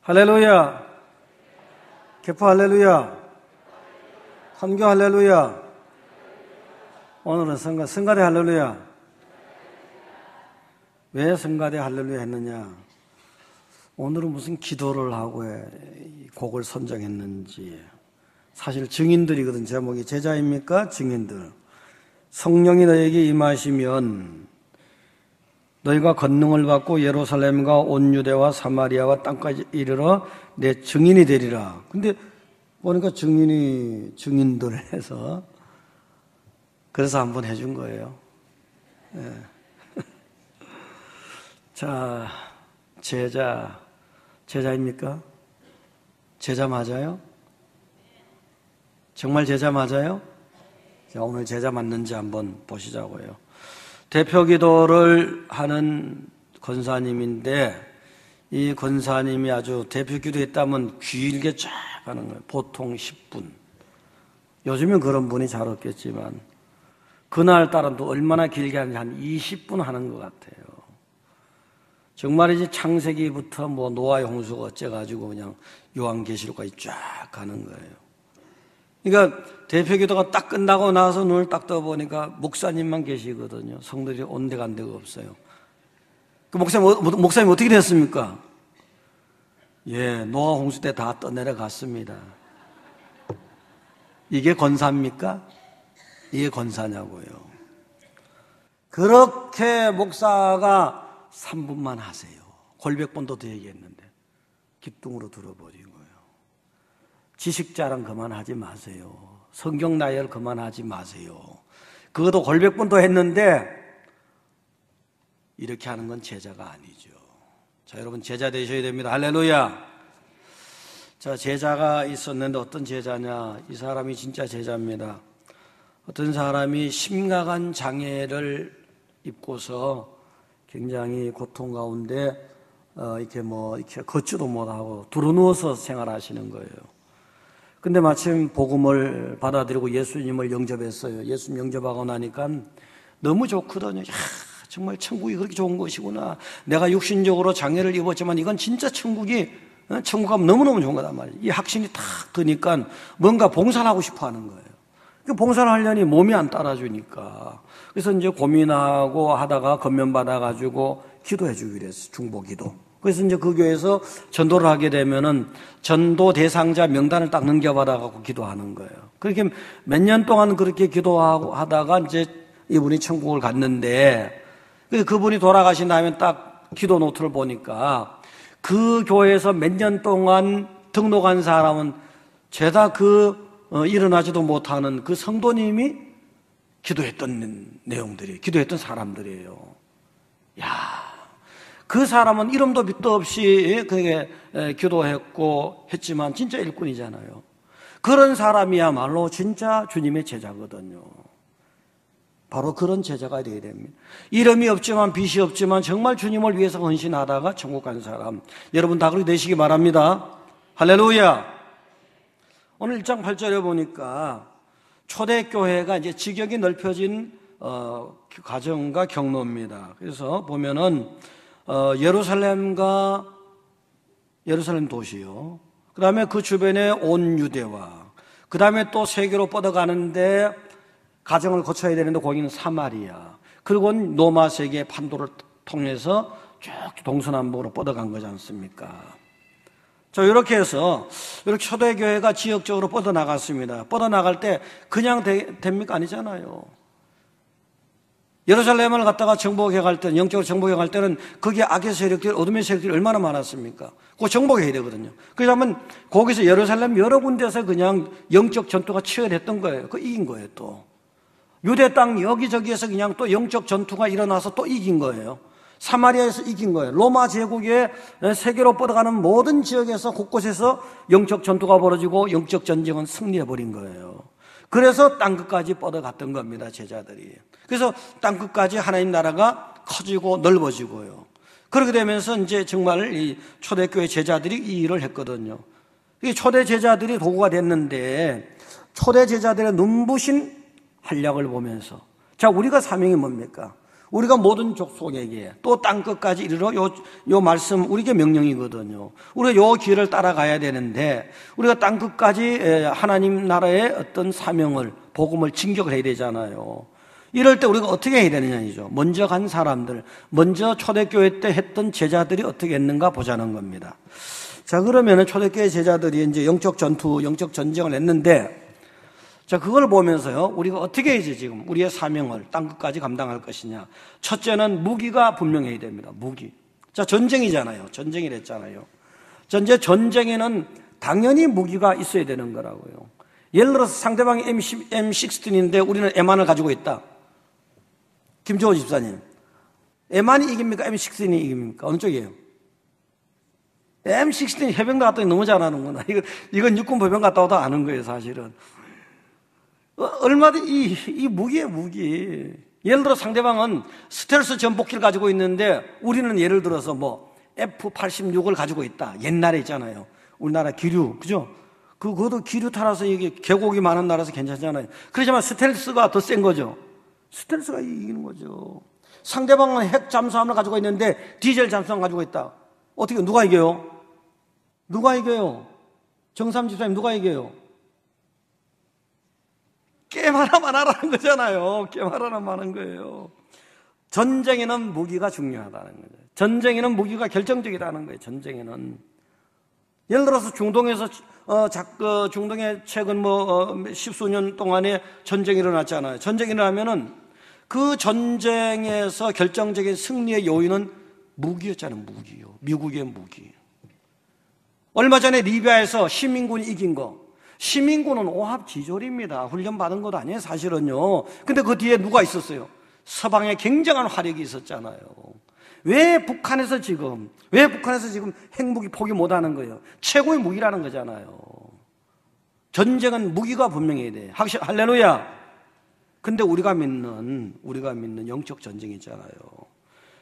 할렐루야. 개포 할렐루야. 선교 할렐루야. 오늘은 성가대 할렐루야. 왜 성가대 할렐루야 했느냐? 오늘은 무슨 기도를 하고 곡을 선정했는지. 사실 증인들이거든. 제목이 제자입니까? 증인들. 성령이 너에게 임하시면 너희가 권능을 받고 예루살렘과 온 유대와 사마리아와 땅까지 이르러 내 증인이 되리라. 근데 보니까 증인들 해서 그래서 한번 해준 거예요. 네. 자, 제자입니까? 제자 맞아요? 정말 제자 맞아요? 자, 오늘 제자 맞는지 한번 보시자고요. 대표 기도를 하는 권사님인데 이 권사님이 아주 대표 기도했다면 길게 쫙 하는 거예요. 보통 10분. 요즘엔 그런 분이 잘 없겠지만 그날따라 또 얼마나 길게 하는지 한 20분 하는 것 같아요. 정말이지 창세기부터 뭐 노아의 홍수가 어째가지고 그냥 요한계시록까지 쫙 가는 거예요. 그러니까 대표 기도가 딱 끝나고 나서 눈을 딱 떠보니까 목사님만 계시거든요. 성들이 온 데가 간 데가 없어요. 그 목사님 어떻게 됐습니까? 예, 노아 홍수 때 다 떠내려갔습니다. 이게 권사입니까? 이게 권사냐고요. 그렇게 목사가 3분만 하세요. 골백번도 더 얘기했는데 기뚱으로 들어버린 거예요. 지식자랑 그만하지 마세요. 성경 나열 그만하지 마세요. 그것도 골백번도 했는데 이렇게 하는 건 제자가 아니죠. 자, 여러분 제자 되셔야 됩니다. 할렐루야. 자, 제자가 있었는데 어떤 제자냐? 이 사람이 진짜 제자입니다. 어떤 사람이 심각한 장애를 입고서 굉장히 고통 가운데 이렇게 걷지도 못하고 두루누워서 생활하시는 거예요. 근데 마침 복음을 받아들이고 예수님을 영접했어요. 예수님 영접하고 나니까 너무 좋거든요. 야, 정말 천국이 그렇게 좋은 것이구나. 내가 육신적으로 장애를 입었지만 이건 진짜 천국 가면 너무너무 좋은 거단 말이에요. 이 확신이 탁 드니까 뭔가 봉사를 하고 싶어 하는 거예요. 그 봉사를 하려니 몸이 안 따라주니까. 그래서 이제 고민하고 하다가 건면받아가지고 기도해 주기로 했어요. 중보기도. 그래서 이제 그 교회에서 전도를 하게 되면은 전도 대상자 명단을 딱 넘겨받아갖고 기도하는 거예요. 그렇게 몇 년 동안 그렇게 기도하고 하다가 이제 이분이 천국을 갔는데 그분이 돌아가신 다음에 딱 기도 노트를 보니까 그 교회에서 몇 년 동안 등록한 사람은 죄다 일어나지도 못하는 그 성도님이 기도했던 내용들이, 기도했던 사람들이에요. 야, 그 사람은 이름도 밑도 없이 그게 기도했고 했지만 진짜 일꾼이잖아요. 그런 사람이야말로 진짜 주님의 제자거든요. 바로 그런 제자가 되어야 됩니다. 이름이 없지만 빚이 없지만 정말 주님을 위해서 헌신하다가 천국 간 사람. 여러분 다 그렇게 되시기 바랍니다. 할렐루야. 오늘 1장 8절에 보니까 초대교회가 이제 지경이 넓혀진 가정과 경로입니다. 그래서 보면은 예루살렘 도시요. 그 다음에 그 주변에 온 유대와 그 다음에 또 세계로 뻗어가는데 가정을 거쳐야 되는데 거기는 사마리아, 그리고 로마 세계의 판도를 통해서 쭉 동서남북으로 뻗어간 거지 않습니까? 자, 이렇게 해서 이렇게 초대교회가 지역적으로 뻗어나갔습니다. 뻗어나갈 때 그냥 됩니까? 아니잖아요. 예루살렘을 갖다가 정복해 갈 때는, 영적으로 정복해 갈 때는 거기에 악의 세력들, 어둠의 세력들이 얼마나 많았습니까? 그거 정복해야 되거든요. 그러면 거기서 예루살렘 여러 군데서 그냥 영적 전투가 치열했던 거예요. 그 이긴 거예요, 또. 유대 땅 여기저기에서 그냥 또 영적 전투가 일어나서 또 이긴 거예요. 사마리아에서 이긴 거예요. 로마 제국의 세계로 뻗어가는 모든 지역에서 곳곳에서 영적 전투가 벌어지고 영적 전쟁은 승리해버린 거예요. 그래서 땅끝까지 뻗어갔던 겁니다, 제자들이. 그래서 땅끝까지 하나님 나라가 커지고 넓어지고요. 그렇게 되면서 이제 정말 이 초대교회 제자들이 이 일을 했거든요. 이 초대 제자들이 도구가 됐는데 초대 제자들의 눈부신 한량을 보면서 자, 우리가 사명이 뭡니까? 우리가 모든 족속에게 또 땅끝까지 이르러 요 말씀 우리에게 명령이거든요. 우리가 요 길을 따라가야 되는데 우리가 땅끝까지 하나님 나라의 어떤 사명을 복음을 진격을 해야 되잖아요. 이럴 때 우리가 어떻게 해야 되느냐이죠. 먼저 간 사람들, 먼저 초대교회 때 했던 제자들이 어떻게 했는가 보자는 겁니다. 자, 그러면은 초대교회 제자들이 이제 영적 전투, 영적 전쟁을 했는데, 자, 그걸 보면서요, 우리가 어떻게 해야지 지금 우리의 사명을 땅끝까지 감당할 것이냐. 첫째는 무기가 분명해야 됩니다. 무기. 자, 전쟁이잖아요. 전쟁이랬잖아요. 전쟁에는 당연히 무기가 있어야 되는 거라고요. 예를 들어서 상대방이 M16인데 우리는 M1을 가지고 있다. 김종호 집사님, M1이 이깁니까? M16이 이깁니까? 어느 쪽이에요? M16 해병대 갔더니 너무 잘하는구나. 이건 육군 보병 갔다 오다 아는 거예요, 사실은. 얼마든지 이 무기예요, 무기. 예를 들어 상대방은 스텔스 전복기를 가지고 있는데 우리는 예를 들어서 뭐 F-86을 가지고 있다. 옛날에 있잖아요. 우리나라 기류, 그죠? 그것도 기류 타라서 이게 계곡이 많은 나라에서 괜찮잖아요. 그렇지만 스텔스가 더 센 거죠. 스텔스가 이기는 거죠. 상대방은 핵 잠수함을 가지고 있는데 디젤 잠수함 가지고 있다. 어떻게 누가 이겨요? 누가 이겨요? 정삼 집사님 누가 이겨요? 게임 하나만 하라는 거잖아요. 게임 하나만 하는 거예요. 전쟁에는 무기가 중요하다는 거죠. 전쟁에는 무기가 결정적이라는 거예요. 전쟁에는. 예를 들어서 중동에서 중동에 최근 십수년 동안에 전쟁이 일어났잖아요. 전쟁이 일어나면은 그 전쟁에서 결정적인 승리의 요인은 무기였잖아요. 무기요. 미국의 무기. 얼마 전에 리비아에서 시민군이 이긴 거. 시민군은 오합지졸입니다. 훈련받은 것도 아니에요, 사실은요. 근데 그 뒤에 누가 있었어요? 서방의 굉장한 화력이 있었잖아요. 왜 북한에서 지금 핵무기 포기 못하는 거예요? 최고의 무기라는 거잖아요. 전쟁은 무기가 분명해야 돼. 할렐루야. 근데 우리가 믿는 영적 전쟁이 있잖아요.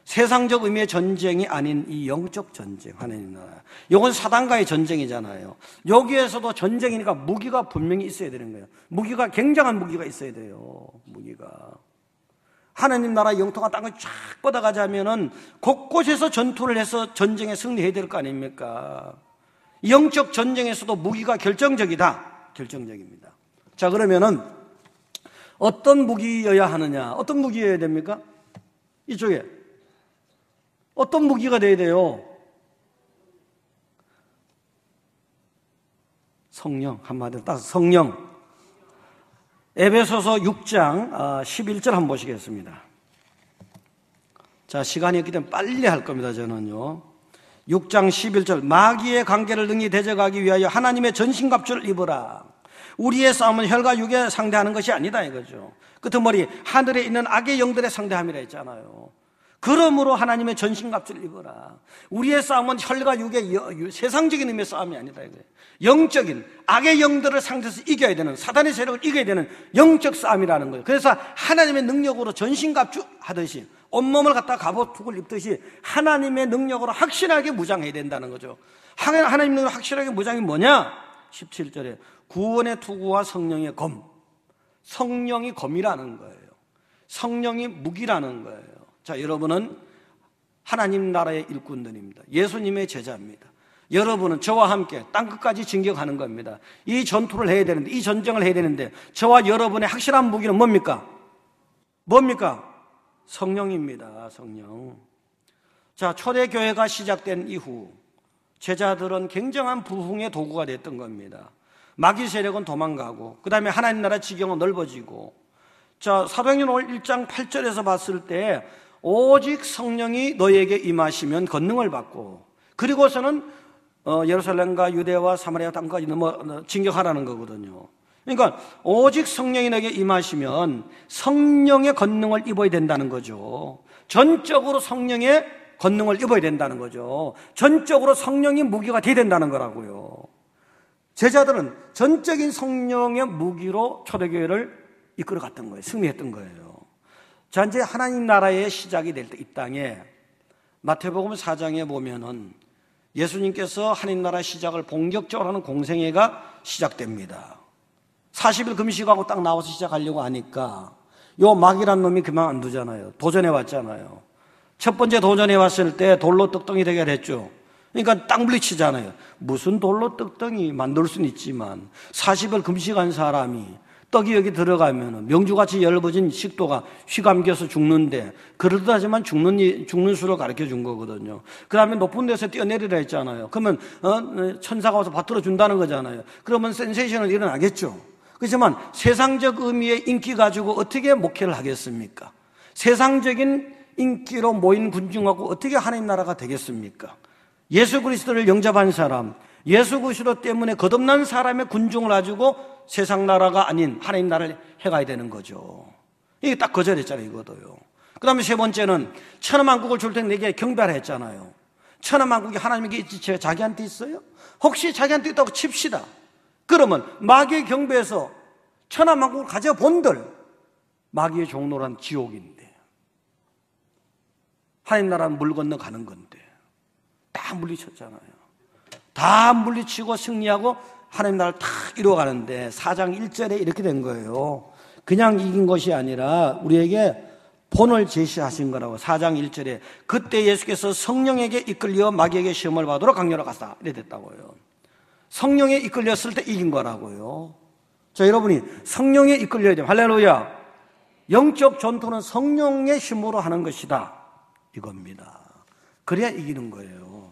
세상적 의미의 전쟁이 아닌 이 영적 전쟁, 하나님 나라. 이건 사단과의 전쟁이잖아요. 여기에서도 전쟁이니까 무기가 분명히 있어야 되는 거예요. 무기가, 굉장한 무기가 있어야 돼요. 무기가. 하나님 나라 영토가 땅을 쫙 뻗어가자면은 곳곳에서 전투를 해서 전쟁에 승리해야 될 거 아닙니까? 영적 전쟁에서도 무기가 결정적이다. 결정적입니다. 자, 그러면은 어떤 무기여야 하느냐? 어떤 무기여야 됩니까? 이쪽에. 어떤 무기가 돼야 돼요? 성령, 한마디로 따서 성령. 에베소서 6장 11절 한번 보시겠습니다. 자, 시간이 없기 때문에 빨리 할 겁니다, 저는요. 6장 11절. 마귀의 관계를 능히 대적하기 위하여 하나님의 전신갑주를 입어라. 우리의 싸움은 혈과 육에 상대하는 것이 아니다, 이거죠. 끄트머리, 하늘에 있는 악의 영들의 상대함이라 했잖아요. 그러므로 하나님의 전신갑주를 입어라. 우리의 싸움은 혈과 육의 세상적인 의미의 싸움이 아니다, 이거예요. 영적인 악의 영들을 상대해서 이겨야 되는, 사단의 세력을 이겨야 되는 영적 싸움이라는 거예요. 그래서 하나님의 능력으로 전신갑주 하듯이 온몸을 갖다 갑옷툭을 입듯이 하나님의 능력으로 확실하게 무장해야 된다는 거죠. 하나님의 능력으로 확실하게 무장이 뭐냐? 17절에 구원의 투구와 성령의 검. 성령이 검이라는 거예요. 성령이 무기라는 거예요. 자, 여러분은 하나님 나라의 일꾼들입니다. 예수님의 제자입니다. 여러분은 저와 함께 땅끝까지 진격하는 겁니다. 이 전투를 해야 되는데, 이 전쟁을 해야 되는데, 저와 여러분의 확실한 무기는 뭡니까? 뭡니까? 성령입니다. 성령. 자, 초대교회가 시작된 이후 제자들은 굉장한 부흥의 도구가 됐던 겁니다. 마귀 세력은 도망가고, 그 다음에 하나님 나라 지경은 넓어지고. 자, 사도행전 1장 8절에서 봤을 때 오직 성령이 너에게 임하시면 권능을 받고, 그리고서는 예루살렘과 유대와 사마리아 땅까지 진격하라는 거거든요. 그러니까 오직 성령이 너에게 임하시면 성령의 권능을 입어야 된다는 거죠. 전적으로 성령의 권능을 입어야 된다는 거죠. 전적으로 성령이 무기가 돼야 된다는 거라고요. 제자들은 전적인 성령의 무기로 초대교회를 이끌어갔던 거예요. 승리했던 거예요. 자, 이제 하나님 나라의 시작이 될 때 이 땅에 마태복음 4장에 보면은 예수님께서 하나님 나라 시작을 본격적으로 하는 공생애가 시작됩니다. 40일 금식하고 딱 나와서 시작하려고 하니까 요 마귀란 놈이 그만 안 두잖아요. 도전해 왔잖아요. 첫 번째 도전해 왔을 때 돌로 떡덩이 되게 했죠. 그러니까 땅 물리치잖아요. 무슨 돌로 떡덩이 만들 수는 있지만 40일 금식한 사람이 떡이 여기 들어가면 명주같이 열어진 식도가 휘감겨서 죽는데 그러다지만 죽는 수를 가르쳐 준 거거든요. 그 다음에 높은 데서 뛰어내리라 했잖아요. 그러면 천사가 와서 받들어 준다는 거잖아요. 그러면 센세이션은 일어나겠죠. 그렇지만 세상적 의미의 인기 가지고 어떻게 목회를 하겠습니까? 세상적인 인기로 모인 군중하고 어떻게 하나님 나라가 되겠습니까? 예수 그리스도를 영접한 사람, 예수 그리스도 때문에 거듭난 사람의 군중을 가지고 세상 나라가 아닌 하나님 나라를 해가야 되는 거죠. 이게 딱 거절했잖아요, 이거도요. 그 다음에 세 번째는 천하만국을 줄 테니 내게 경배하라 했잖아요. 천하만국이 하나님에게 있지 자기한테 있어요? 혹시 자기한테 있다고 칩시다. 그러면 마귀의 경배에서 천하만국을 가져본들 마귀의 종로란 지옥인데 하나님 나라는 물 건너 가는 건데 다 물리쳤잖아요. 다 물리치고 승리하고 하나님 나라를 다 이루어가는데 4장 1절에 이렇게 된 거예요. 그냥 이긴 것이 아니라 우리에게 본을 제시하신 거라고. 4장 1절에 그때 예수께서 성령에게 이끌려 마귀에게 시험을 받으러 강요로 갔다 이렇게 됐다고요. 성령에 이끌렸을 때 이긴 거라고요. 자, 여러분이 성령에 이끌려야 돼요. 할렐루야. 영적 전투는 성령의 힘으로 하는 것이다 이겁니다. 그래야 이기는 거예요.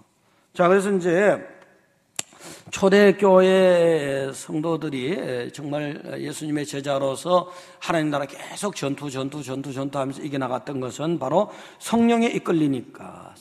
자, 그래서 이제 초대교회 성도들이 정말 예수님의 제자로서 하나님 나라 계속 전투하면서 이겨나갔던 것은 바로 성령에 이끌리니까.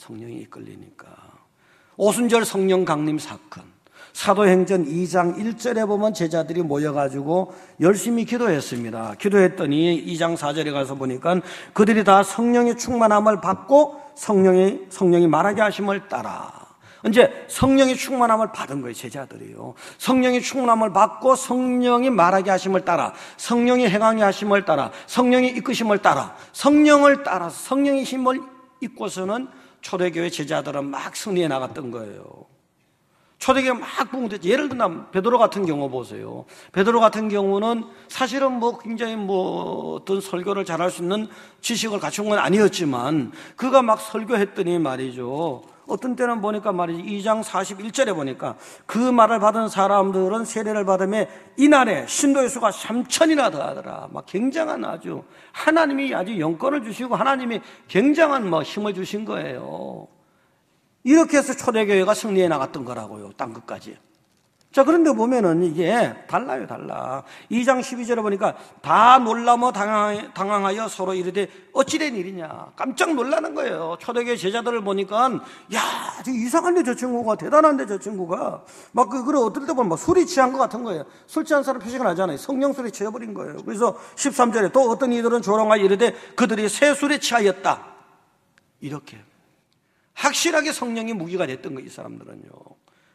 오순절 성령 강림 사건, 사도행전 2장 1절에 보면 제자들이 모여가지고 열심히 기도했습니다. 기도했더니 2장 4절에 가서 보니까 그들이 다 성령의 충만함을 받고 성령이 말하게 하심을 따라. 이제 성령의 충만함을 받은 거예요, 제자들이요. 성령의 충만함을 받고 성령이 말하게 하심을 따라, 성령이 행하게 하심을 따라, 성령이 이끄심을 따라, 성령을 따라서 성령의 힘을 입고서는 초대교회 제자들은 막 승리해 나갔던 거예요. 초대교회 막 부흥됐죠. 예를 들면 베드로 같은 경우 보세요. 베드로 같은 경우는 사실은 굉장히 어떤 설교를 잘할 수 있는 지식을 갖춘 건 아니었지만 그가 막 설교했더니 말이죠. 어떤 때는 보니까 말이지 2장 41절에 보니까 그 말을 받은 사람들은 세례를 받으며 이날에 신도의 수가 3,000이나 더하더라. 막 굉장한 아주 하나님이 아주 영권을 주시고 하나님이 굉장한 힘을 주신 거예요. 이렇게 해서 초대교회가 승리해 나갔던 거라고요. 땅 끝까지. 자, 그런데 보면은 이게 달라요. 2장 12절에 보니까 다 놀라며 당황하여 서로 이르되 어찌된 일이냐. 깜짝 놀라는 거예요. 초대교회 제자들을 보니까 야, 이상한데 저 친구가, 대단한데 저 친구가 그래 어떨 때 보면 막 술이 취한 것 같은 거예요. 술 취한 사람 표시가 나잖아요. 성령 술에 취해버린 거예요. 그래서 13절에 또 어떤 이들은 조롱하여 이르되 그들이 새 술에 취하였다. 이렇게 확실하게 성령이 무기가 됐던 거예요, 이 사람들은요.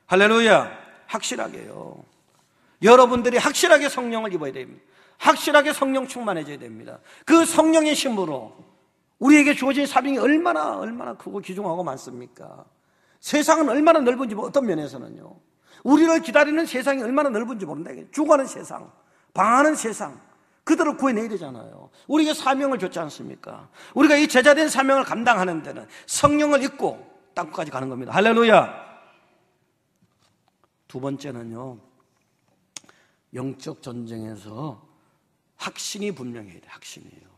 할렐루야. 확실하게요. 여러분들이 확실하게 성령을 입어야 됩니다. 확실하게 성령 충만해져야 됩니다. 그 성령의 힘으로 우리에게 주어진 사명이 얼마나 크고 귀중하고 많습니까? 세상은 얼마나 넓은지 어떤 면에서는요. 우리를 기다리는 세상이 얼마나 넓은지 모른다. 죽어가는 세상, 방황하는 세상, 그들을 구해내야 되잖아요. 우리에게 사명을 줬지 않습니까? 우리가 이 제자된 사명을 감당하는 데는 성령을 입고 땅끝까지 가는 겁니다. 할렐루야. 두 번째는요, 영적 전쟁에서 확신이 분명해야 돼요. 확신이에요.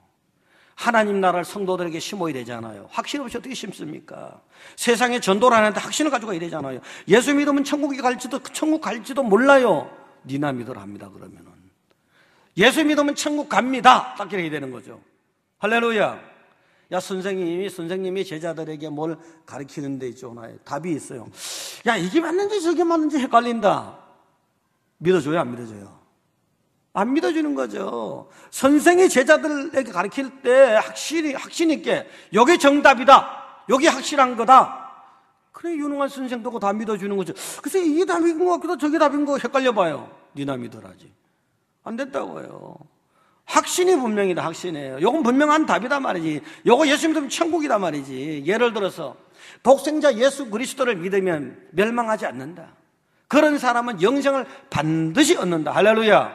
하나님 나라를 성도들에게 심어야 되잖아요. 확신 없이 어떻게 심습니까? 세상에 전도를 하는데 확신을 가지고 가야 되잖아요. 예수 믿으면 천국 갈지도 몰라요. 니나 믿으라 합니다. 그러면은 예수 믿으면 천국 갑니다. 딱 이렇게 되는 거죠. 할렐루야. 야, 선생님이 제자들에게 뭘 가르치는 데 있죠. 답이 있어요. 야, 이게 맞는지 저게 맞는지 헷갈린다. 믿어줘요, 안 믿어줘요? 안 믿어주는 거죠. 선생이 제자들에게 가르칠 때 확신 있게 여기 정답이다, 여기 확실한 거다. 그래, 유능한 선생도 다 믿어주는 거죠. 글쎄, 이게 답인 것 같기도 저게 답인 거 헷갈려봐요. 니나 믿어라지. 안 됐다고요. 확신이 분명이다. 확신이에요. 요건 분명한 답이다 말이지. 요거 예수 믿으면 천국이다 말이지. 예를 들어서 독생자 예수 그리스도를 믿으면 멸망하지 않는다. 그런 사람은 영생을 반드시 얻는다. 할렐루야.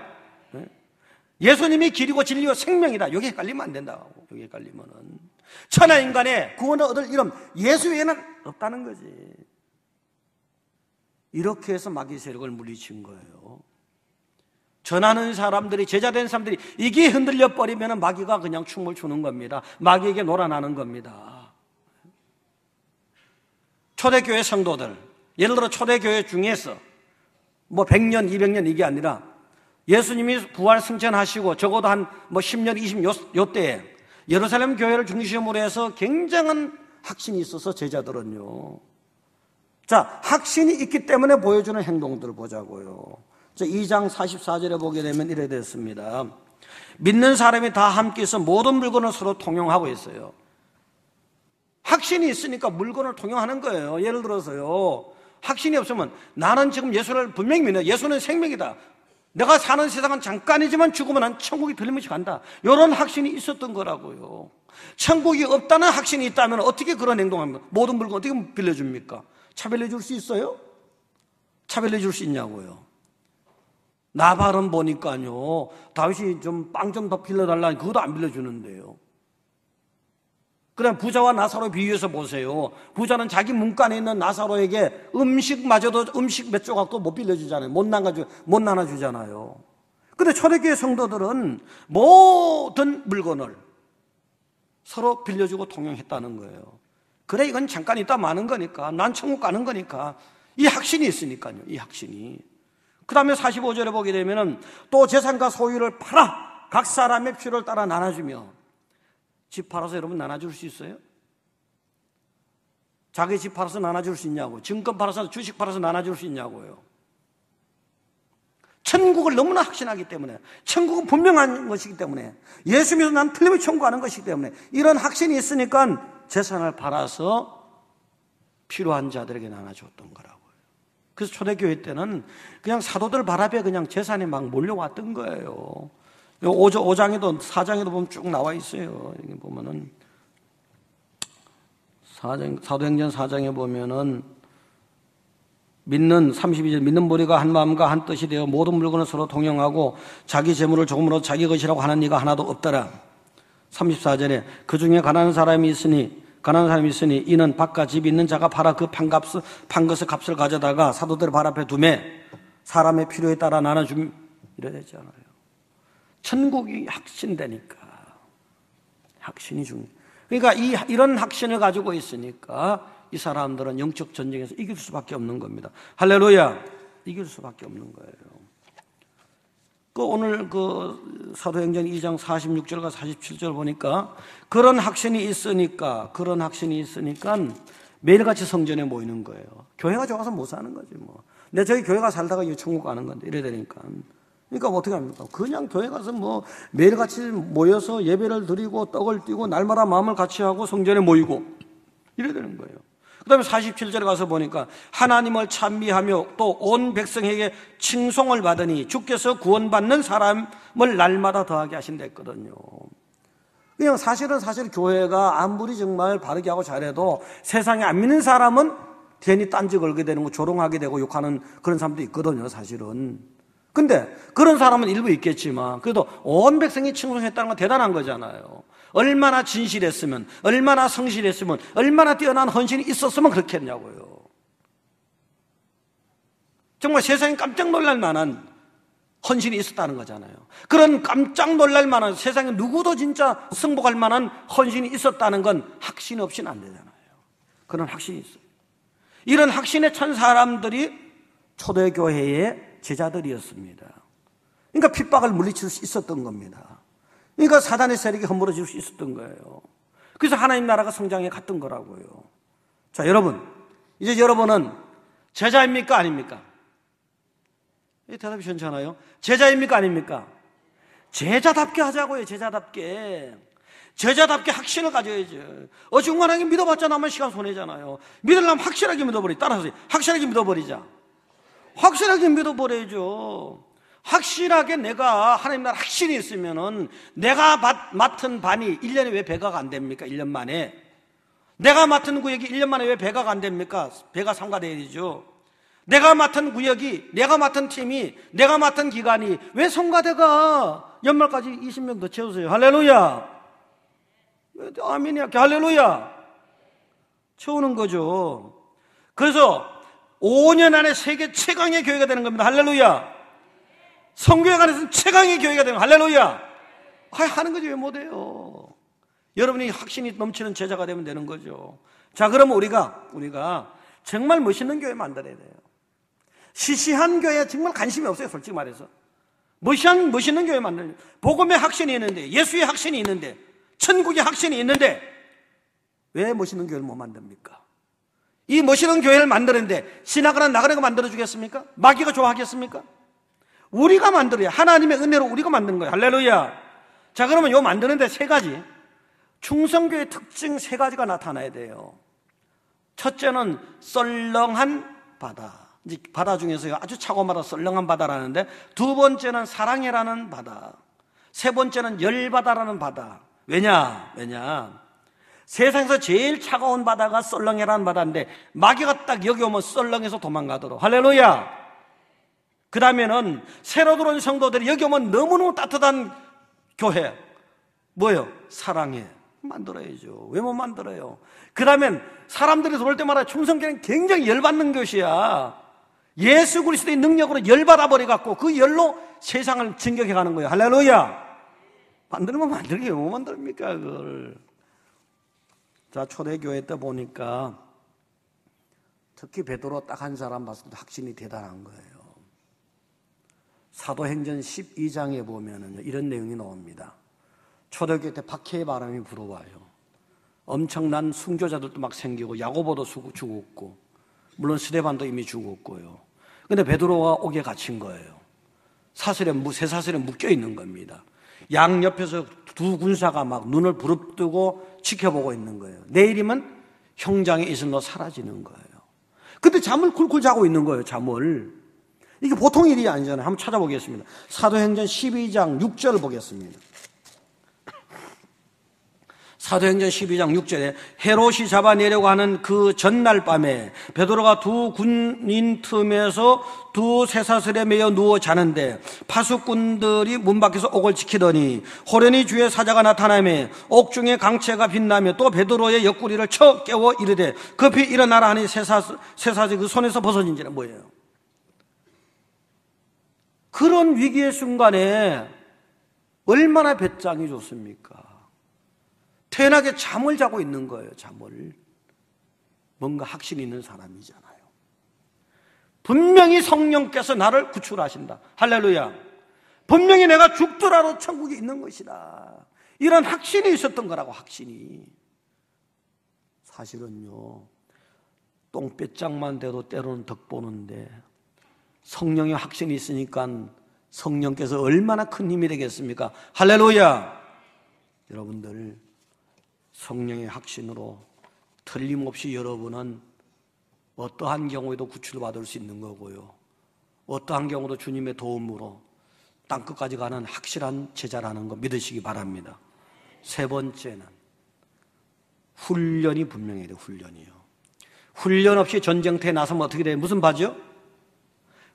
예수님이 길이고 진리요 생명이다. 여기 헷갈리면 안 된다고. 여기 헷갈리면은 천하 인간의 구원을 얻을 이름 예수 외에는 없다는 거지. 이렇게 해서 마귀 세력을 물리친 거예요. 전하는 사람들이, 제자된 사람들이 이게 흔들려 버리면 마귀가 그냥 춤을 추는 겁니다. 마귀에게 놀아나는 겁니다. 초대교회 성도들, 예를 들어 초대교회 중에서 뭐 100년, 200년 이게 아니라 예수님이 부활 승천하시고 적어도 한 뭐 10년, 20년 요때에 예루살렘 교회를 중심으로 해서 굉장한 확신이 있어서 제자들은요. 자, 확신이 있기 때문에 보여주는 행동들을 보자고요. 2장 44절에 보게 되면 이래 됐습니다. 믿는 사람이 다 함께해서 모든 물건을 서로 통용하고 있어요. 확신이 있으니까 물건을 통용하는 거예요. 예를 들어서요, 확신이 없으면 나는 지금 예수를 분명히 믿는다. 예수는 생명이다. 내가 사는 세상은 잠깐이지만 죽으면 난 천국이 들림없이 간다. 이런 확신이 있었던 거라고요. 천국이 없다는 확신이 있다면 어떻게 그런 행동합니까? 모든 물건 어떻게 빌려줍니까? 차 빌려줄 수 있어요? 차 빌려줄 수 있냐고요. 나발은 보니까요, 다윗이 좀 빵 좀 더 빌려달라니 그것도 안 빌려주는데요. 그다음 부자와 나사로 비유해서 보세요. 부자는 자기 문간에 있는 나사로에게 음식마저도 음식 몇 조각도 못 빌려주잖아요. 못 나눠주잖아요. 근데 초대교회 성도들은 모든 물건을 서로 빌려주고 통용했다는 거예요. 그래, 이건 잠깐 있다 마는 거니까, 난 천국 가는 거니까, 이 확신이 있으니까요. 이 확신이. 그 다음에 45절에 보게 되면은 또 재산과 소유를 팔아 각 사람의 필요를 따라 나눠주며. 집 팔아서 여러분 나눠줄 수 있어요? 자기 집 팔아서 나눠줄 수 있냐고. 증권 팔아서, 주식 팔아서 나눠줄 수 있냐고요. 천국을 너무나 확신하기 때문에, 천국은 분명한 것이기 때문에, 예수 믿어서 난 틀림없이 천국 가는 것이기 때문에, 이런 확신이 있으니까 재산을 팔아서 필요한 자들에게 나눠줬던 거라고요. 그래서 초대교회 때는 그냥 사도들 발 앞에 그냥 재산이 막 몰려왔던 거예요. 5장에도 4장에도 보면 쭉 나와 있어요. 여기 보면은 사도행전 4장에 보면은 믿는 32절 믿는 무리가 한 마음과 한 뜻이 되어 모든 물건을 서로 동용하고 자기 재물을 조금으로 자기 것이라고 하는 이가 하나도 없더라. 34절에 그 중에 가난한 사람이 있으니 이는 밭과 집이 있는 자가 팔아 그 판 것의 값을 가져다가 사도들 발 앞에 두매 사람의 필요에 따라 나눠줌. 이래 되잖아요. 천국이 확신되니까. 확신이 중요해요. 그러니까 이런 확신을 가지고 있으니까 이 사람들은 영적 전쟁에서 이길 수밖에 없는 겁니다. 할렐루야! 이길 수밖에 없는 거예요. 오늘 사도행전 2장 46절과 47절 보니까 그런 확신이 있으니까 매일같이 성전에 모이는 거예요. 교회가 좋아서 못 사는 거지 뭐. 내 저기 교회가 살다가 이 천국 가는 건데 이래 되니까. 그러니까 어떻게 합니까? 그냥 교회 가서 뭐 매일같이 모여서 예배를 드리고 떡을 띄고 날마다 마음을 같이 하고 성전에 모이고 이래 되는 거예요. 그 다음에 47절에 가서 보니까 하나님을 찬미하며 또 온 백성에게 칭송을 받으니 주께서 구원받는 사람을 날마다 더하게 하신다 했거든요. 그냥 사실 교회가 아무리 정말 바르게 하고 잘해도 세상에 안 믿는 사람은 괜히 딴지 걸게 되는 거 조롱하게 되고 욕하는 그런 사람도 있거든요, 사실은. 근데 그런 사람은 일부 있겠지만 그래도 온 백성이 칭송했다는 건 대단한 거잖아요. 얼마나 진실했으면, 얼마나 성실했으면, 얼마나 뛰어난 헌신이 있었으면 그렇게 했냐고요. 정말 세상에 깜짝 놀랄 만한 헌신이 있었다는 거잖아요. 그런 깜짝 놀랄 만한, 세상에 누구도 진짜 승복할 만한 헌신이 있었다는 건 확신 없이는 안 되잖아요. 그런 확신이 있어요. 이런 확신에 찬 사람들이 초대교회의 제자들이었습니다. 그러니까 핍박을 물리칠 수 있었던 겁니다. 그러니까 사단의 세력이 허물어질 수 있었던 거예요. 그래서 하나님 나라가 성장해 갔던 거라고요. 자, 여러분, 이제 여러분은 제자입니까? 아닙니까? 대답이 괜찮아요. 제자입니까? 아닙니까? 제자답게 하자고요. 제자답게 확신을 가져야죠. 어중간하게 믿어봤자 나만 시간 손해잖아요. 믿으려면 확실하게 따라서 확실하게 믿어버리자. 확실하게 믿어버려야죠. 확실하게 내가 하나님 나라 확신이 있으면은 내가 맡은 반이 1년에 왜 배가가 안 됩니까? 1년 만에. 내가 맡은 구역이 1년 만에 왜 배가가 안 됩니까? 배가 삼가돼야 되죠. 내가 맡은 구역이, 내가 맡은 팀이, 내가 맡은 기관이 왜 성가대가 연말까지 20명 더 채우세요. 할렐루야. 아멘이야. 할렐루야. 채우는 거죠. 그래서 5년 안에 세계 최강의 교회가 되는 겁니다. 할렐루야. 성교회 안에서는 최강의 교회가 되는 할렐루야. 하는 거지 왜 못해요. 여러분이 확신이 넘치는 제자가 되면 되는 거죠. 자, 그러면 우리가 정말 멋있는 교회 만들어야 돼요. 시시한 교회에 정말 관심이 없어요. 솔직히 말해서 멋있는 교회 만들어요. 복음의 확신이 있는데, 예수의 확신이 있는데, 천국의 확신이 있는데 왜 멋있는 교회를 못 만듭니까? 이 멋있는 교회를 만드는데 지나가는 나가는 거 만들어주겠습니까? 마귀가 좋아하겠습니까? 우리가 만들어야, 하나님의 은혜로 우리가 만드는 거예요. 할렐루야. 자, 그러면 요 만드는데 세 가지, 충성교회의 특징 세 가지가 나타나야 돼요. 첫째는 썰렁한 바다. 이제 바다 중에서 아주 차고마다 썰렁한 바다라는데, 두 번째는 사랑해라는 바다, 세 번째는 열바다라는 바다. 왜냐? 세상에서 제일 차가운 바다가 썰렁해라는 바다인데 마귀가 딱 여기 오면 썰렁해서 도망가도록. 할렐루야. 그 다음에는 새로 들어온 성도들이 여기 오면 너무너무 따뜻한 교회, 뭐예요? 사랑해. 만들어야죠. 왜 못 만들어요? 그 다음엔 사람들이 들어올 때마다 충성교회는 굉장히 열받는 것이야. 예수 그리스도의 능력으로 열받아 버려갖고 그 열로 세상을 진격해 가는 거예요. 할렐루야. 만들면 만들게 못 만듭니까 그걸. 자, 초대교회 때 보니까 특히 베드로 딱 한 사람 봤을 때 확신이 대단한 거예요. 사도행전 12장에 보면은 이런 내용이 나옵니다. 초대교회 때 박해의 바람이 불어와요. 엄청난 순교자들도 막 생기고 야고보도 죽었고, 물론 스데반도 이미 죽었고요. 근데 베드로가 옥에 갇힌 거예요. 쇠사슬에 묶여 있는 겁니다. 양 옆에서 두 군사가 막 눈을 부릅뜨고 지켜보고 있는 거예요. 내일이면 형장에 있을 너 사라지는 거예요. 근데 잠을 굴굴 자고 있는 거예요. 잠을. 이게 보통 일이 아니잖아요. 한번 찾아보겠습니다. 사도행전 12장 6절 보겠습니다. 사도행전 12장 6절에 헤롯이 잡아내려고 하는 그 전날 밤에 베드로가 두 군인 틈에서 두 쇠사슬에 매여 누워 자는데 파수꾼들이 문 밖에서 옥을 지키더니 호련히 주의 사자가 나타나며 옥중에 강채가 빛나며 또 베드로의 옆구리를 쳐 깨워 이르되 급히 일어나라 하니 쇠사슬이 그 손에서 벗어진지는 뭐예요? 그런 위기의 순간에 얼마나 배짱이 좋습니까? 태연하게 잠을 자고 있는 거예요. 잠을. 뭔가 확신이 있는 사람이잖아요. 분명히 성령께서 나를 구출하신다. 할렐루야. 분명히 내가 죽더라도 천국에 있는 것이다. 이런 확신이 있었던 거라고. 확신이. 사실은요, 똥배짱만 돼도 때로는 덕 보는데 성령의 확신이 있으니까 성령께서 얼마나 큰 힘이 되겠습니까? 할렐루야. 여러분들, 성령의 확신으로 틀림없이 여러분은 어떠한 경우에도 구출을 받을 수 있는 거고요, 어떠한 경우도 주님의 도움으로 땅끝까지 가는 확실한 제자라는 거 믿으시기 바랍니다. 세 번째는 훈련이 분명해야 돼요. 훈련이요. 훈련 없이 전쟁터에 나서면 어떻게 돼요? 무슨 바지요?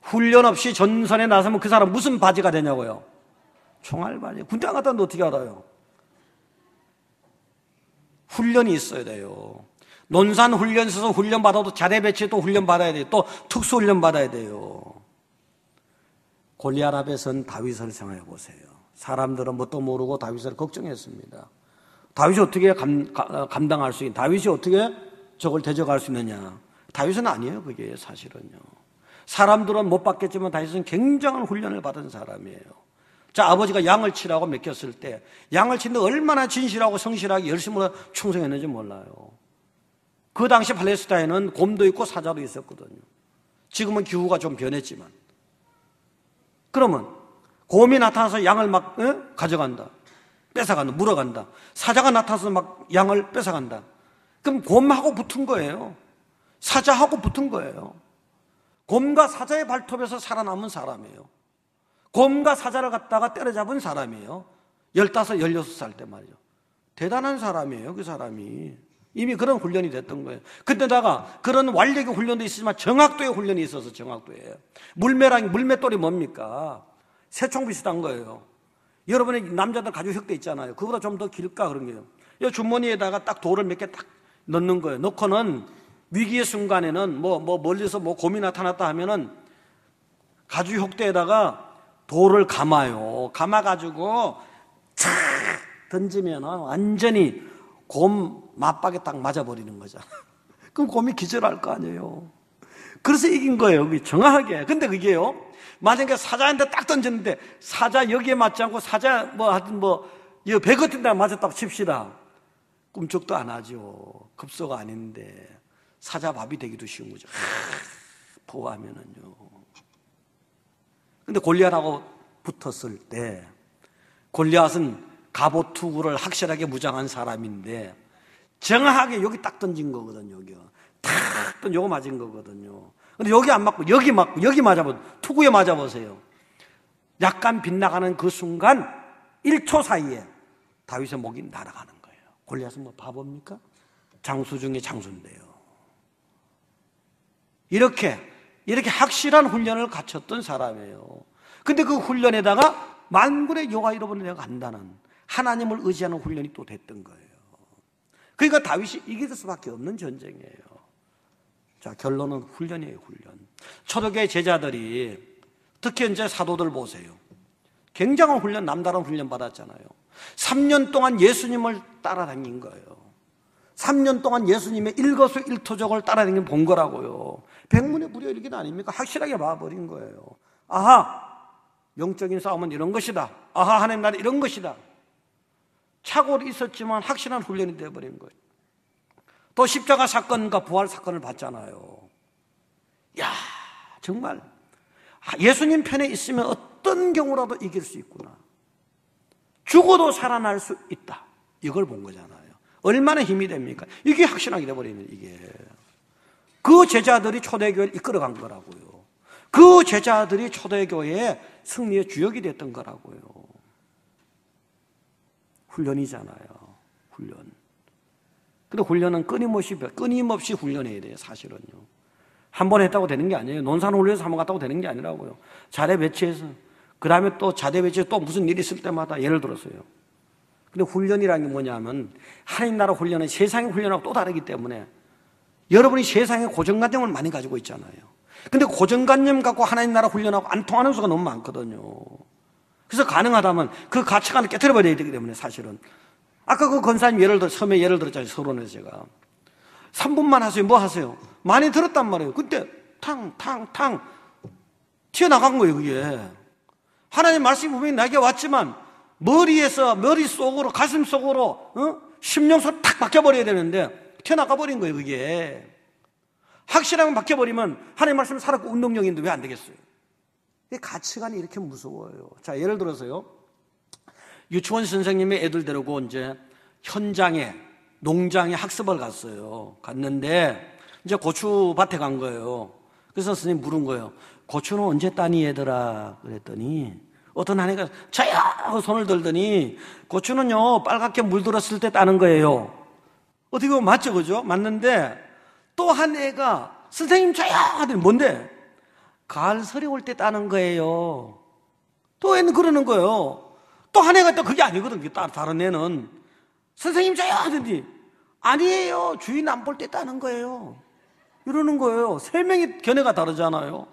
훈련 없이 전선에 나서면 그 사람 무슨 바지가 되냐고요? 총알바지. 군대 안 갔다 왔는데 어떻게 알아요? 훈련이 있어야 돼요. 논산 훈련소에서 훈련 받아도 자대 배치에 또 훈련 받아야 돼요. 또 특수 훈련 받아야 돼요. 골리앗 앞에 선 다윗을 생각해 보세요. 사람들은 뭣도 모르고 다윗을 걱정했습니다. 다윗이 어떻게 감당할 수 있냐? 다윗이 어떻게 저걸 대적할 수 있느냐? 다윗은 아니에요. 그게 사실은요. 사람들은 못 받겠지만 다윗은 굉장한 훈련을 받은 사람이에요. 자, 아버지가 양을 치라고 맡겼을 때 양을 치는데 얼마나 진실하고 성실하게 열심으로 충성했는지 몰라요. 그 당시 팔레스타인은 곰도 있고 사자도 있었거든요. 지금은 기후가 좀 변했지만. 그러면 곰이 나타나서 양을 막 가져간다, 뺏어간다, 물어간다. 사자가 나타나서 막 양을 뺏어간다. 그럼 곰하고 붙은 거예요. 사자하고 붙은 거예요. 곰과 사자의 발톱에서 살아남은 사람이에요. 곰과 사자를 갖다가 때려잡은 사람이에요. 15, 16살 때 말이죠. 대단한 사람이에요. 그 사람이. 이미 그런 훈련이 됐던 거예요. 근데다가 그런 완력의 훈련도 있지만 정확도의 훈련이 있어서 정확도예요. 물매돌이 뭡니까? 새총 비슷한 거예요. 여러분의 남자들 가죽 혁대 있잖아요. 그보다 좀 더 길까 그런 게요. 이 주머니에다가 딱 돌을 몇 개 딱 넣는 거예요. 넣고는 위기의 순간에는 멀리서 곰이 나타났다 하면은 가죽 혁대에다가 돌을 감아요. 감아가지고 촥 던지면 완전히 곰 맞박에 딱 맞아버리는 거잖아. 그럼 곰이 기절할 거 아니에요. 그래서 이긴 거예요. 정확하게. 근데 그게요, 만약에 사자한테 딱 던졌는데 사자 여기에 맞지 않고 사자 이 배 같은 데 맞았다고 칩시다. 꿈쩍도 안 하죠. 급소가 아닌데 사자 밥이 되기도 쉬운 거죠. 보호하면은요. 근데 골리앗하고 붙었을 때, 골리앗은 갑옷 투구를 확실하게 무장한 사람인데 정확하게 여기 딱 던진 거거든요. 여기 탁 던 요거 맞은 거거든요. 근데 여기 안 맞고 여기 맞고 여기 맞아보, 투구에 맞아보세요. 약간 빗나가는 그 순간 1초 사이에 다윗의 목이 날아가는 거예요. 골리앗은 뭐 바보입니까? 장수 중에 장수인데요. 이렇게 확실한 훈련을 갖췄던 사람이에요. 근데 그 훈련에다가 만군의 여호와 이름으로 내가 간다는 하나님을 의지하는 훈련이 또 됐던 거예요. 그러니까 다윗이 이길 수밖에 없는 전쟁이에요. 자, 결론은 훈련이에요, 훈련. 초대교회 제자들이, 특히 이제 사도들 보세요. 굉장한 훈련, 남다른 훈련 받았잖아요. 3년 동안 예수님을 따라다닌 거예요. 3년 동안 예수님의 일거수일투족을 따라다닌 본 거라고요. 백문의 불여일견 아닙니까? 확실하게 봐버린 거예요. 아하, 영적인 싸움은 이런 것이다. 아하, 하나님 나라 이런 것이다. 착오도 있었지만 확실한 훈련이 되어버린 거예요. 또 십자가 사건과 부활 사건을 봤잖아요. 야, 정말 예수님 편에 있으면 어떤 경우라도 이길 수 있구나. 죽어도 살아날 수 있다. 이걸 본 거잖아요. 얼마나 힘이 됩니까? 이게 확실하게 돼버리는 이게. 그 제자들이 초대교회를 이끌어간 거라고요. 그 제자들이 초대교회의 승리의 주역이 됐던 거라고요. 훈련이잖아요. 훈련. 근데 훈련은 끊임없이 훈련해야 돼요, 사실은요. 한 번 했다고 되는 게 아니에요. 논산훈련에서 한 번 갔다고 되는 게 아니라고요. 자대 배치해서, 그 다음에 또 자대 배치해서 또 무슨 일이 있을 때마다 예를 들었어요. 근데 훈련이라는 게 뭐냐면, 하나님 나라 훈련은 세상의 훈련하고 또 다르기 때문에 여러분이 세상의 고정관념을 많이 가지고 있잖아요. 근데 고정관념 갖고 하나님 나라 훈련하고 안 통하는 수가 너무 많거든요. 그래서 가능하다면 그 가치관을 깨트려버려야 되기 때문에 사실은. 아까 그 권사님 처음에 예를 들었잖아요. 서론에서 제가. 3분만 하세요. 뭐 하세요? 많이 들었단 말이에요. 근데 탕 튀어나간 거예요, 그게. 하나님 말씀이 분명히 나에게 왔지만 머릿속으로, 가슴속으로, 심령속으로 탁 박혀버려야 되는데 튀어나가 버린 거예요, 그게. 확실하게 박혀버리면 하나님 말씀이 살았고 운동력인데 왜 안 되겠어요? 가치관이 이렇게 무서워요. 자, 예를 들어서요. 유치원 선생님이 애들 데리고 이제 농장에 학습을 갔어요. 갔는데 이제 고추밭에 간 거예요. 그래서 선생님이 물은 거예요. 고추는 언제 따니 얘들아? 그랬더니 어떤 한 애가 저요! 하고 손을 들더니 고추는요 빨갛게 물들었을 때 따는 거예요. 어떻게 보면 맞죠, 그죠? 맞는데 또 한 애가 선생님 저요! 하더니 뭔데? 가을설이 올 때 따는 거예요. 또 애는 그러는 거예요. 또 한 애가 또 그게 아니거든. 다른 애는 선생님 저요! 하더니 아니에요. 주인 안 볼 때 따는 거예요. 이러는 거예요. 세 명이 견해가 다르잖아요.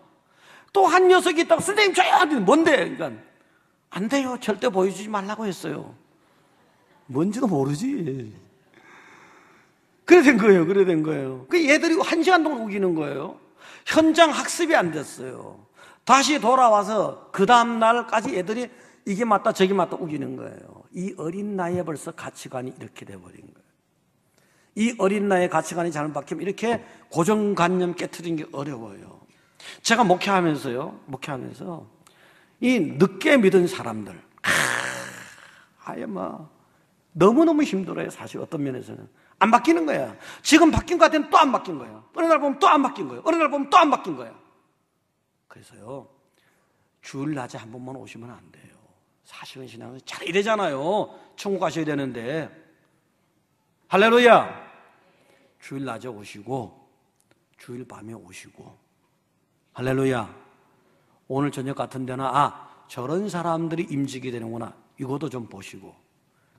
또 한 녀석이 있다고 선생님 저요! 하더니 뭔데? 그러니까 안 돼요. 절대 보여주지 말라고 했어요. 뭔지도 모르지. 그래 된 거예요. 그 얘들이 1시간 동안 우기는 거예요. 현장 학습이 안 됐어요. 다시 돌아와서 그 다음 날까지 애들이 이게 맞다 저게 맞다 우기는 거예요. 이 어린 나이에 벌써 가치관이 이렇게 돼버린 거예요. 이 어린 나이에 가치관이 잘못 박히면 이렇게 고정관념 깨트리는 게 어려워요. 제가 목회하면서 이 늦게 믿은 사람들 너무너무 힘들어요. 사실 어떤 면에서는 안 바뀌는 거야. 지금 바뀐 것 같으면 또 안 바뀐 거야. 어느 날 보면 또 안 바뀐 거야. 어느 날 보면 또 안 바뀐 거야. 그래서요, 주일 낮에 한 번만 오시면 안 돼요. 사실은 신앙은 잘 이래잖아요. 천국 가셔야 되는데. 할렐루야. 주일 낮에 오시고 주일 밤에 오시고. 할렐루야. 오늘 저녁 같은 데나 저런 사람들이 임직이 되는구나. 이것도 좀 보시고,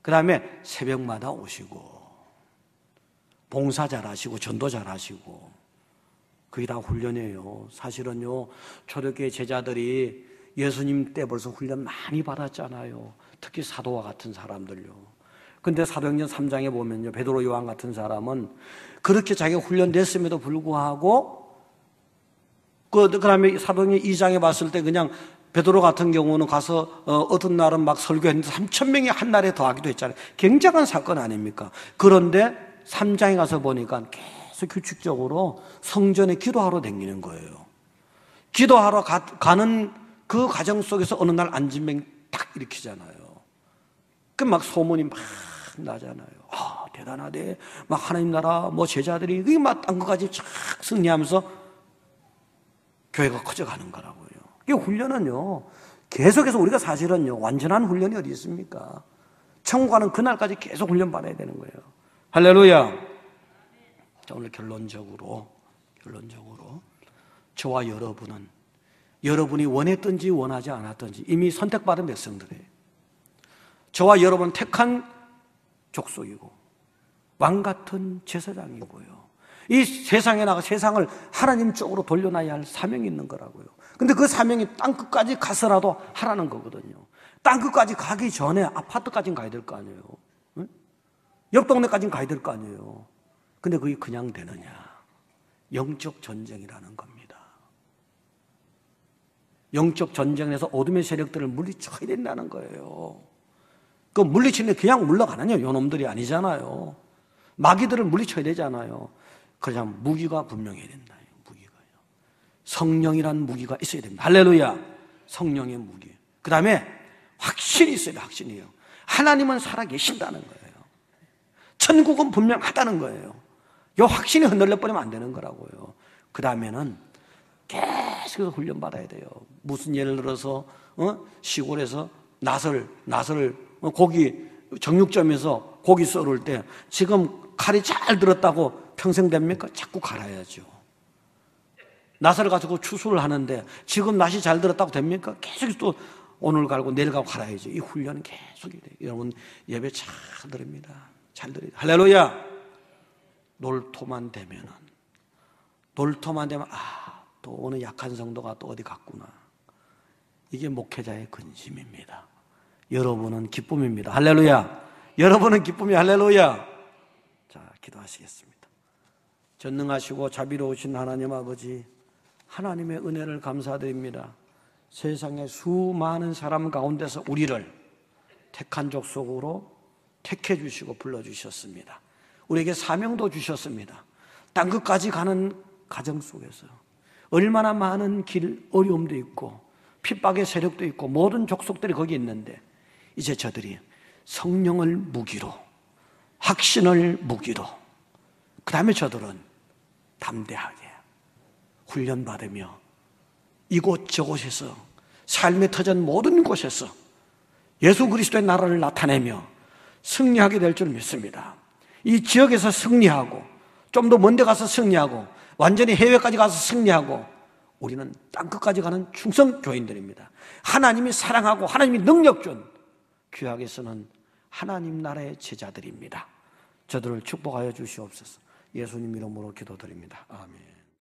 그 다음에 새벽마다 오시고, 봉사 잘하시고, 전도 잘하시고, 그게 다 훈련이에요. 사실은요, 초대교회 제자들이 예수님 때 벌써 훈련 많이 받았잖아요. 특히 사도와 같은 사람들요. 근데 사도행전 3장에 보면요, 베드로, 요한 같은 사람은 그렇게 자기가 훈련됐음에도 불구하고, 그 다음에 사도행전 2장에 봤을 때 그냥 베드로 같은 경우는 가서 어떤 날은 막 설교했는데 3,000명이 한 날에 더하기도 했잖아요. 굉장한 사건 아닙니까? 그런데 3장에 가서 보니까 계속 규칙적으로 성전에 기도하러 다니는 거예요. 기도하러 가는 그 과정 속에서 어느 날 안진병 딱 일으키잖아요. 그 막 소문이 막 나잖아요. 아, 대단하대. 막 하나님 나라 뭐 제자들이 그게 막 딴 것까지 쫙 승리하면서 교회가 커져가는 거라고요. 이 훈련은요, 계속해서 우리가 사실은요, 완전한 훈련이 어디 있습니까? 천국 가는 그날까지 계속 훈련받아야 되는 거예요. 할렐루야. 자, 오늘 결론적으로 저와 여러분은 여러분이 원했든지 원하지 않았든지 이미 선택받은 백성들이에요. 저와 여러분은 택한 족속이고 왕같은 제사장이고요. 이 세상에 나가 세상을 하나님 쪽으로 돌려놔야 할 사명이 있는 거라고요. 근데 그 사명이 땅끝까지 가서라도 하라는 거거든요. 땅끝까지 가기 전에 아파트까지는 가야 될 거 아니에요. 응? 옆 동네까지는 가야 될 거 아니에요. 근데 그게 그냥 되느냐? 영적 전쟁이라는 겁니다. 영적 전쟁에서 어둠의 세력들을 물리쳐야 된다는 거예요. 그 물리치는 그냥 물러가느냐? 요놈들이 아니잖아요. 마귀들을 물리쳐야 되잖아요. 그냥 무기가 분명해야 된다. 무기가요. 성령이란 무기가 있어야 됩니다. 할렐루야. 성령의 무기. 그 다음에 확신이 있어야 돼요. 확신이요. 하나님은 살아계신다는 거예요. 천국은 분명하다는 거예요. 이 확신이 흔들려버리면 안 되는 거라고요. 그 다음에는 계속해서 훈련받아야 돼요. 무슨 예를 들어서 시골에서 낫을 고기 정육점에서 고기 썰을 때 지금 칼이 잘 들었다고 평생 됩니까? 자꾸 갈아야죠. 낫을 가지고 추수를 하는데 지금 낫이 잘 들었다고 됩니까? 계속 또 오늘 갈고 내일 가고 갈아야죠. 이 훈련은 계속이 돼요. 여러분 예배 잘 드립니다. 잘 드립니다. 할렐루야. 놀토만 되면 또 어느 약한 성도가 또 어디 갔구나. 이게 목회자의 근심입니다. 여러분은 기쁨입니다. 할렐루야. 여러분은 기쁨이 할렐루야. 자, 기도하시겠습니다. 전능하시고 자비로우신 하나님 아버지, 하나님의 은혜를 감사드립니다. 세상의 수많은 사람 가운데서 우리를 택한 족속으로 택해 주시고 불러주셨습니다. 우리에게 사명도 주셨습니다. 땅끝까지 가는 가정 속에서 얼마나 많은 어려움도 있고 핍박의 세력도 있고 모든 족속들이 거기 있는데 이제 저들이 성령을 무기로, 확신을 무기로, 그 다음에 저들은 담대하게 훈련받으며 이곳 저곳에서 삶의 터전 모든 곳에서 예수 그리스도의 나라를 나타내며 승리하게 될 줄 믿습니다. 이 지역에서 승리하고 좀 더 먼 데 가서 승리하고 완전히 해외까지 가서 승리하고 우리는 땅끝까지 가는 충성 교인들입니다. 하나님이 사랑하고 하나님이 능력 준 귀하게 쓰는 하나님 나라의 제자들입니다. 저들을 축복하여 주시옵소서. 예수님 이름으로 기도드립니다. 아멘.